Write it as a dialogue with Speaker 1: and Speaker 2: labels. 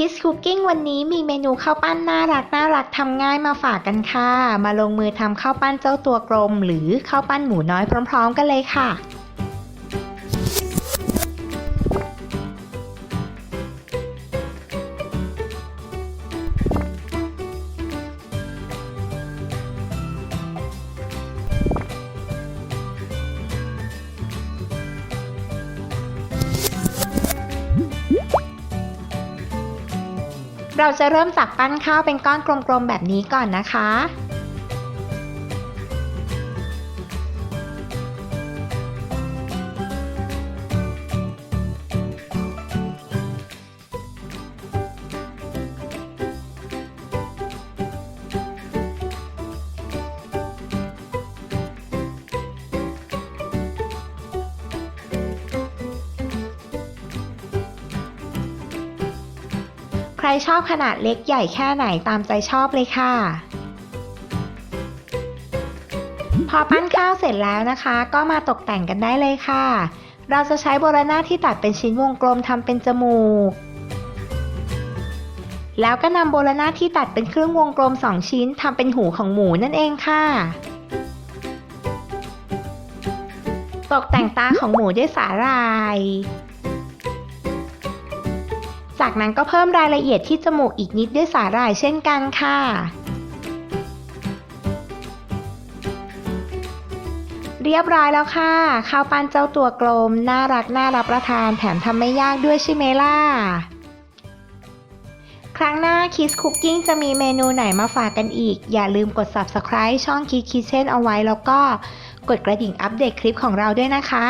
Speaker 1: Kids Cooking วันนี้มีเมนูข้าวปั้นน่ารักทำง่ายมาฝากกันค่ะ มาลงมือทำข้าวปั้นเจ้าตัวกลมหรือข้าวปั้นหมูน้อยพร้อมๆกันเลยค่ะ เราจะเริ่มจากปั้นข้าวเป็นก้อนกลมๆแบบนี้ก่อนนะคะ ใครชอบขนาดเล็กใหญ่แค่ไหนตามใจชอบเลยค่ะ พอปั้นข้าวเสร็จแล้วนะคะ ก็มาตกแต่งกันได้เลยค่ะ เราจะใช้โบราณที่ตัดเป็นชิ้นวงกลมทำเป็นจมูก แล้วก็นำโบราณที่ตัดเป็นครึ่งวงกลม2ชิ้นทำเป็นหูของหมูนั่นเองค่ะ ตกแต่งตาของหมูด้วยสาหร่าย จากนั้นก็เพิ่มรายละเอียดที่จมูกอีกนิดด้วยสาหร่ายเช่นกันค่ะ เรียบร้อยแล้วค่ะข้าวปั้นเจ้าตัวกลมน่ารักน่ารับประทานแถมทำไม่ยากด้วยใช่ไหมล่ะ ครั้งหน้า Kids Cooking จะมีเมนูไหนมาฝากกันอีกอย่าลืมกด Subscribe ช่อง Kids Kitchen เอาไว้แล้วก็กดกระดิ่งอัปเดตคลิปของเราด้วยนะคะ